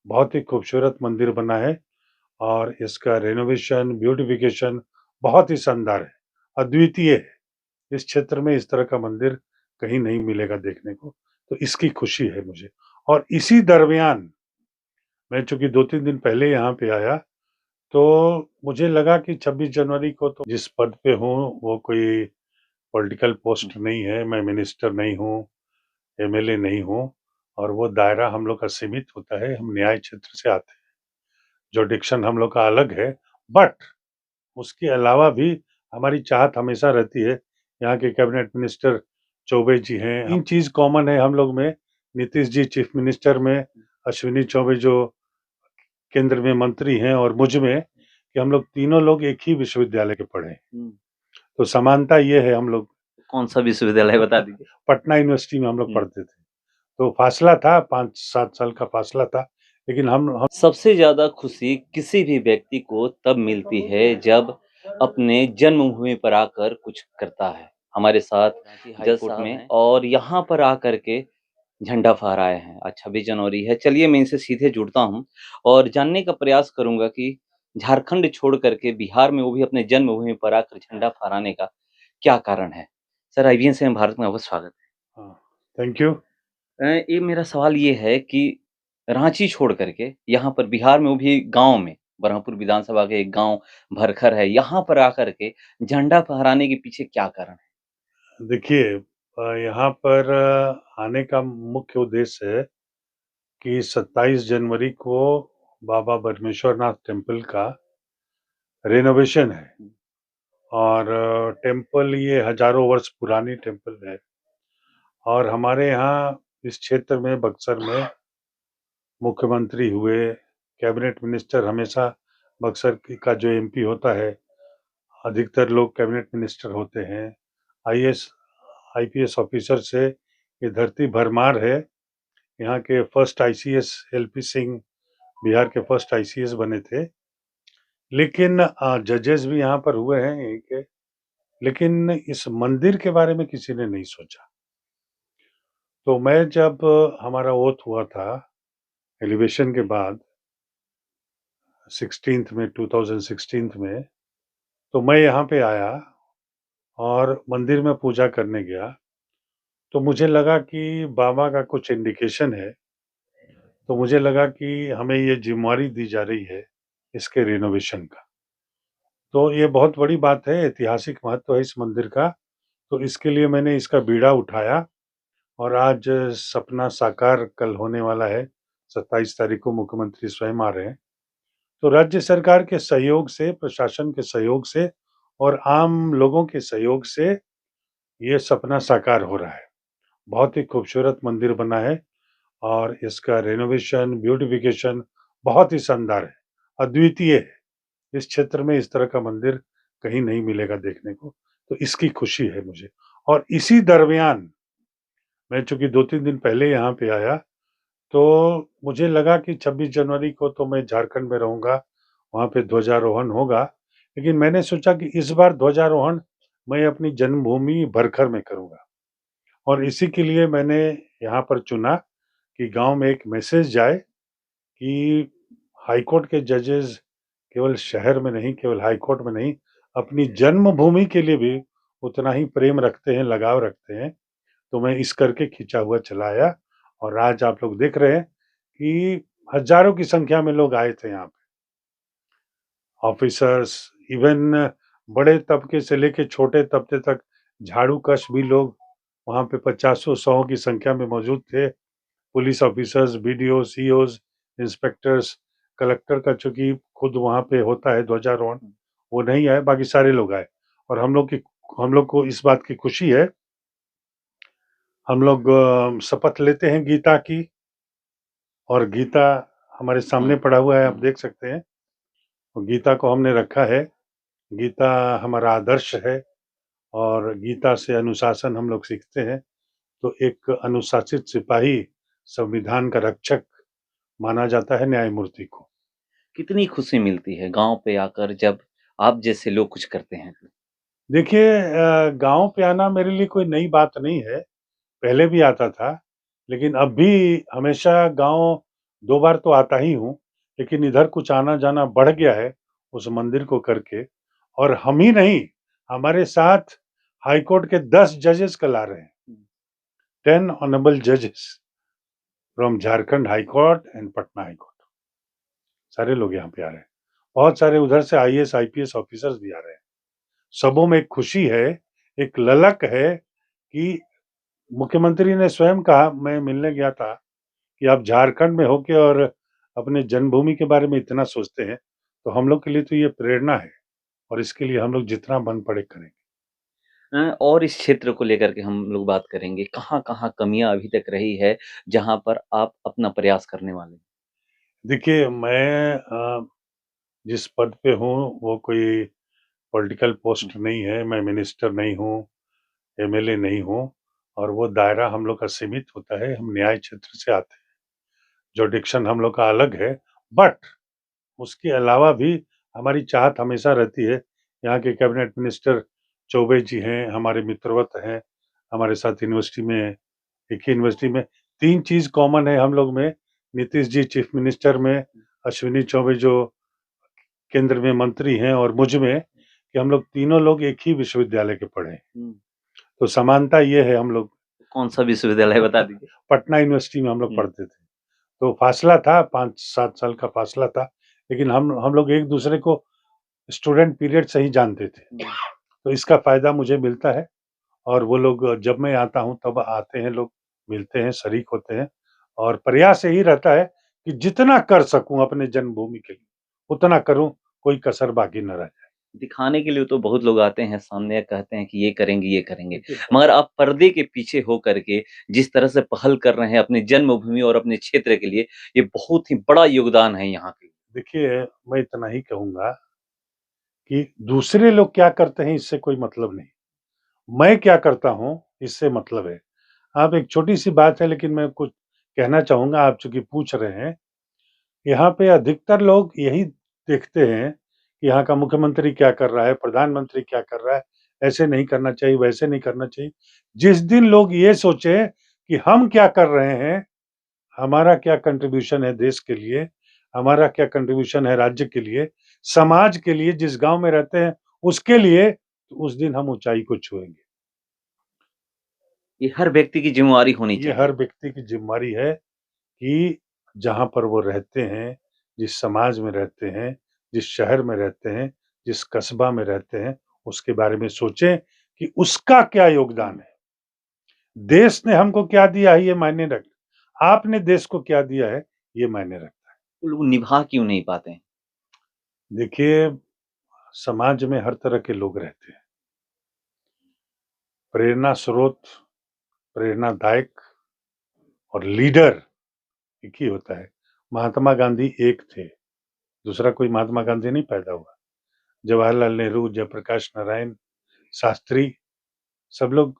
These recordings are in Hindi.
बहुत ही खूबसूरत मंदिर बना है और इसका रेनोवेशन, ब्यूटिफिकेशन बहुत ही शानदार है, अद्वितीय है। इस क्षेत्र में इस तरह का मंदिर कहीं नहीं मिलेगा देखने को, तो इसकी खुशी है मुझे। और इसी दरमियान मैं चूँकि 2-3 दिन पहले यहाँ पे आया, तो मुझे लगा कि 26 जनवरी को तो जिस पद पे हूँ, वो कोई पॉलिटिकल पोस्ट नहीं है, मैं मिनिस्टर नहीं हूँ, एमएलए नहीं हूँ और वो दायरा हम लोग का सीमित होता है, हम न्याय क्षेत्र से आते हैं। जुरिडिक्शन हम लोग का अलग है, बट उसके अलावा भी हमारी चाहत हमेशा रहती है, यहाँ के कैबिनेट मिनिस्टर चौबे जी हैं, 3 चीज़ कॉमन है हम लोग में, नीतीश जी चीफ मिनिस्टर में, अश्विनी चौबे जो केंद्र में मंत्री हैं और मुझ में, कि हम लोग तीनों लोग एक ही विश्वविद्यालय के पढ़े हैं। तो समानता ये है हम लोग कौन-सा विश्वविद्यालय बता दीजिए? पटना यूनिवर्सिटी में हम लोग पढ़ते थे। तो फासला था 5-7 साल का फासला था, लेकिन हम सबसे ज़्यादा खुशी किसी भी व्यक्ति को तब मिलती है जब अपने जन्मभूमि पर आकर कुछ करता है। हमारे साथ जज कोर्ट में और यहाँ पर आकर के झंडा फहराए हैं। आज 26 जनवरी है। चलिए मैं इनसे सीधे जुड़ता हूँ और जानने का प्रयास करूँगा कि झारखंड छोड़ कर के बिहार में वो भी अपने जन्मभूमि पर आकर झंडा फहराने का क्या कारण है? सर आईबीएन से भारत में आपका स्वागत है। हाँ, थैंक यू। ये मेरा सवाल ये है कि रांची छोड़ कर के यहाँ पर बिहार में वो भी गाँव में, ब्रह्मपुर विधानसभा के एक गाँव भरखर है, यहाँ पर आकर के झंडा फहराने के पीछे क्या कारण है? देखिए यहाँ पर आने का मुख्य उद्देश्य है कि 27 जनवरी को बाबा बृहस्पतिनाथ टेम्पल का रेनोवेशन है और टेम्पल ये हजारों वर्ष पुरानी टेम्पल है और हमारे यहाँ इस क्षेत्र में बक्सर में मुख्यमंत्री हुए, कैबिनेट मिनिस्टर हमेशा बक्सर का जो एमपी होता है, अधिकतर लोग कैबिनेट मिनिस्टर होते हैं। आईएएस, आईपीएस ऑफिसर से ये धरती भरमार है। यहाँ के first ICS LP Singh Bihar के फर्स्ट आईसीएस बने थे। लेकिन जजेस भी यहाँ पर हुए हैं यहीं के, लेकिन इस मंदिर के बारे में किसी ने नहीं सोचा। तो मैं जब हमारा ओथ हुआ था एलिवेशन के बाद 16th में 2016 में, तो मैं यहाँ पे आया और मंदिर में पूजा करने गया। तो मुझे लगा कि बाबा का कुछ इंडिकेशन है, तो मुझे लगा कि हमें ये ज़िम्मेवारी दी जा रही है इसके रिनोवेशन का। तो ये बहुत बड़ी बात है, ऐतिहासिक महत्व है इस मंदिर का, तो इसके लिए मैंने इसका बीड़ा उठाया और आज सपना साकार कल होने वाला है। 27 तारीख को मुख्यमंत्री स्वयं आ रहे हैं। तो राज्य सरकार के सहयोग से, प्रशासन के सहयोग से और आम लोगों के सहयोग से ये सपना साकार हो रहा है। बहुत ही खूबसूरत मंदिर बना है और इसका रेनोवेशन, ब्यूटिफिकेशन बहुत ही शानदार है, अद्वितीय है। इस क्षेत्र में इस तरह का मंदिर कहीं नहीं मिलेगा देखने को, तो इसकी खुशी है मुझे। और इसी दरमियान मैं चूँकि 2-3 दिन पहले यहाँ पे आया, तो मुझे लगा कि 26 जनवरी को तो मैं झारखंड में रहूँगा, वहाँ पे ध्वजारोहण होगा, लेकिन मैंने सोचा कि इस बार ध्वजारोहण मैं अपनी जन्मभूमि भरखर में करूँगा और इसी के लिए मैंने यहाँ पर चुना कि गाँव में एक मैसेज जाए कि हाई कोर्ट के जजेस केवल शहर में नहीं, केवल हाई कोर्ट में नहीं, अपनी जन्मभूमि के लिए भी उतना ही प्रेम रखते हैं, लगाव रखते हैं। तो मैं इस करके खिंचा हुआ चला आया और आज आप लोग देख रहे हैं कि हज़ारों की संख्या में लोग आए थे यहाँ पे। ऑफिसर्स, इवन बड़े तबके से लेके छोटे तबके तक झाड़ू-कस भी लोग वहाँ पे पचासों, सौ की संख्या में मौजूद थे। Police officers, BDO, CEOs, inspectors, collector का चूँकि खुद वहाँ पे होता है ध्वजारोहण, वो नहीं आए, बाकी सारे लोग आए और हम लोग को इस बात की खुशी है, हम लोग शपथ लेते हैं गीता की और गीता हमारे सामने पड़ा हुआ है, आप देख सकते हैं। और गीता को हमने रखा है, गीता हमारा आदर्श है और गीता से अनुशासन हम लोग सीखते हैं। तो एक अनुशासित सिपाही संविधान का रक्षक माना जाता है न्यायमूर्ति को। कितनी खुशी मिलती है गाँव पे आकर जब आप जैसे लोग कुछ करते हैं? देखिए गाँव पे आना मेरे लिए कोई नई बात नहीं है, पहले भी आता था, लेकिन अब भी हमेशा गाँव 2 बार तो आता ही हूँ, लेकिन इधर कुछ आना-जाना बढ़ गया है उस मंदिर को करके और हम ही नहीं, हमारे साथ हाई कोर्ट के 10 जजेस कल आ रहे हैं। 10 ऑनेबल जजेस from Jharkhand high court and Patna high court. सारे लोग यहाँ पे आ रहे हैं। बहुत सारे उधर से आईएएस, आईपीएस ऑफिसर्स भी आ रहे हैं। सबों में एक खुशी है, एक ललक है कि मुख्यमंत्री ने स्वयं कहा, मैं मिलने गया था, कि आप झारखंड में होके और अपने जन्मभूमि के बारे में इतना सोचते हैं, तो हम लोग के लिए तो ये प्रेरणा है और इसके लिए हम लोग जितना बन पड़े करेंगे। और इस क्षेत्र को लेकर के हम लोग बात करेंगे, कहाँ-कहाँ कमियाँ अभी तक रही है, जहाँ पर आप अपना प्रयास करने वाले हैं? देखिए, मैं जिस पद पे हूँ, वो कोई पॉलिटिकल पोस्ट नहीं है, मैं मिनिस्टर नहीं हूँ, एमएलए नहीं हूँ और वो दायरा हम लोग का सीमित होता है, हम न्याय क्षेत्र से आते हैं। जुरिडिक्शन हम लोग का अलग है, बट उसके अलावा भी हमारी चाहत हमेशा रहती है, यहाँ के कैबिनेट मिनिस्टर चौबे जी हैं, हमारे मित्रवत हैं, हमारे साथ यूनिवर्सिटी में एक ही यूनिवर्सिटी में 3 चीज़ कॉमन है हम लोग में, नीतीश जी चीफ मिनिस्टर में, अश्विनी चौबे जो केंद्र में मंत्री हैं और मुझ में, कि हम लोग तीनों लोग एक ही विश्वविद्यालय के पढ़े हैं। हुँ। तो समानता ये है हम लोग कौन-सा विश्वविद्यालय बता दीजिए? पटना यूनिवर्सिटी में हम लोग हुँ। पढ़ते थे। तो फासला था 5-7 साल का फासला था, लेकिन हम लोग एक-दूसरे को स्टूडेंट पीरियड से ही जानते थे। हुँ। तो इसका फ़ायदा मुझे मिलता है और वो लोग जब मैं आता हूँ तब आते हैं लोग, मिलते हैं, शरीक होते हैं और प्रयास यही रहता है कि जितना कर सकूँ अपने जन्मभूमि के लिए, उतना करूँ, कोई कसर बाकी न रह जाए। दिखाने के लिए तो बहुत लोग आते हैं सामने कहते हैं कि ये करेंगे, ये करेंगे। मगर आप पर्दे के पीछे हो करके जिस तरह से पहल कर रहे हैं अपनी जन्मभूमि और अपने क्षेत्र के लिए, ये बहुत ही बड़ा योगदान है यहाँ के। देखिए, मैं इतना ही कहूँगा कि दूसरे लोग क्या करते हैं इससे कोई मतलब नहीं। मैं क्या करता हूँ, इससे मतलब है। आप एक छोटी-सी बात है लेकिन मैं कुछ कहना चाहूँगा, आप चूँकि पूछ रहे हैं। यहाँ पे अधिकतर लोग यही देखते हैं कि यहाँ का मुख्यमंत्री क्या कर रहा है, प्रधानमंत्री क्या कर रहा है, ऐसे नहीं करना चाहिए, वैसे नहीं करना चाहिए। जिस दिन लोग ये सोचे कि हम क्या कर रहे हैं, हमारा क्या कंट्रीब्यूशन है देश के लिए, हमारा क्या कंट्रीब्यूशन है राज्य के लिए, समाज के लिए, जिस गाँव में रहते हैं उसके लिए, तो उस दिन हम ऊँचाई को छुएँगे। ये हर व्यक्ति की ज़िम्मेवारी होनी ये हर चाहिए। व्यक्ति की ज़िम्मेवारी है कि जहाँ पर वो रहते हैं, जिस समाज में रहते हैं, जिस शहर में रहते हैं, जिस कस्बा में रहते हैं, उसके बारे में सोचें कि उसका क्या योगदान है। देश ने हमको क्या दिया है ये मायने आपने देश को क्या दिया है, ये मायने रखता तो लोग निभा क्यों नहीं पाते हैं? है। देखिए, समाज में हर तरह के लोग रहते हैं। प्रेरणा स्रोत, प्रेरणादायक और लीडर एक ही होता है। महात्मा गांधी एक थे, दूसरा कोई महात्मा गांधी नहीं पैदा हुआ। जवाहरलाल नेहरू, जयप्रकाश नारायण, शास्त्री, सब लोग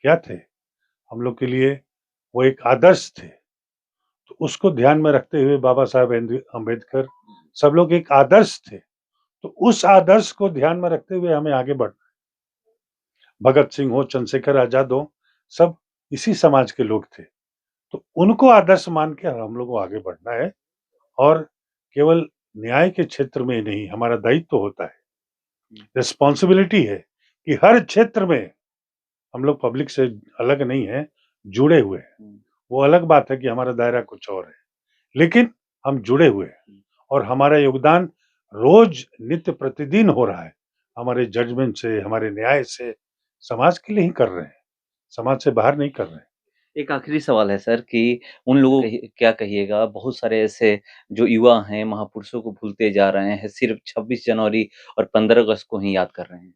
क्या थे? हम लोग के लिए वो एक आदर्श थे। तो उसको ध्यान में रखते हुए बाबा साहेब अम्बेडकर, सब लोग एक आदर्श थे। तो उस आदर्श को ध्यान में रखते हुए हमें आगे बढ़ना है। भगत सिंह हो, चंद्रशेखर आज़ाद हो, सब इसी समाज के लोग थे। तो उनको आदर्श मान के हम लोग को आगे बढ़ना है और केवल न्याय के क्षेत्र में ही नहीं, हमारा दायित्व होता है, रिस्पॉन्सिबिलिटी है कि हर क्षेत्र में हम लोग पब्लिक से अलग नहीं हैं, जुड़े हुए हैं। वो अलग बात है कि हमारा दायरा कुछ और है, लेकिन हम जुड़े हुए हैं और हमारा योगदान रोज़ नित्य प्रतिदिन हो रहा है। हमारे जजमेंट से, हमारे न्याय से, समाज के लिए ही कर रहे हैं, समाज से बाहर नहीं कर रहे हैं। एक आखिरी सवाल है सर कि उन लोगों को क्या कहिएगा बहुत सारे ऐसे जो युवा हैं महापुरुषों को भूलते जा रहे हैं, सिर्फ़ 26 जनवरी और 15 अगस्त को ही याद कर रहे हैं।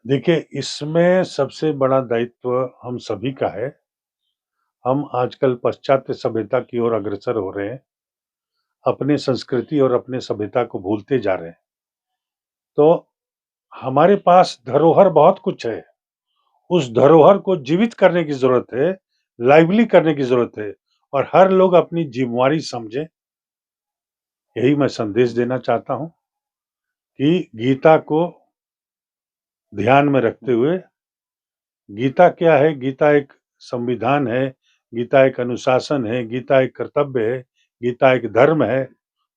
देखिए, इसमें सबसे बड़ा दायित्व हम सभी का है। हम आजकल पाश्चात्य सभ्यता की ओर अग्रसर हो रहे हैं, अपनी संस्कृति और अपने सभ्यता को भूलते जा रहे हैं। तो हमारे पास धरोहर बहुत कुछ है, उस धरोहर को जीवित करने की ज़रूरत है, लाइवली करने की ज़रूरत है और हर लोग अपनी ज़िम्मेवारी समझें, यही मैं संदेश देना चाहता हूँ कि गीता को ध्यान में रखते हुए, गीता क्या है? गीता एक संविधान है, गीता एक अनुशासन है, गीता एक कर्तव्य है, गीता एक धर्म है,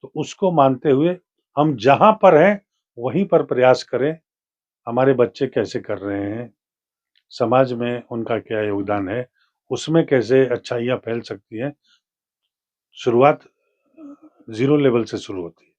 तो उसको मानते हुए हम जहाँ पर हैं, वहीं पर प्रयास करें। हमारे बच्चे कैसे कर रहे हैं, समाज में उनका क्या योगदान है, उसमें कैसे अच्छाइयाँ फैल सकती हैं। शुरुआत 0 लेवल से शुरू होती है।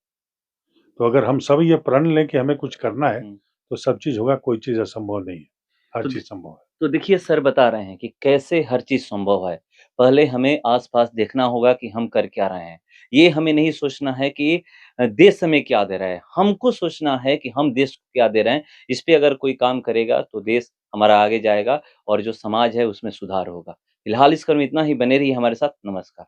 तो अगर हम सब ये प्रण लें कि हमें कुछ करना है, हुँ। तो सब चीज़ होगा, कोई चीज़ असंभव नहीं है, हर तो चीज़ संभव है। तो देखिए सर बता रहे हैं कि कैसे हर चीज़ संभव है। पहले हमें आस-पास देखना होगा कि हम कर क्या रहे हैं। ये हमें नहीं सोचना है कि देश हमें क्या दे रहा है। हमको सोचना है कि हम देश को क्या दे रहे हैं। इस पे अगर कोई काम करेगा तो देश हमारा आगे जाएगा और जो समाज है उसमें सुधार होगा। फिलहाल इस क्रम में इतना ही, बने रहिए हमारे साथ। नमस्कार।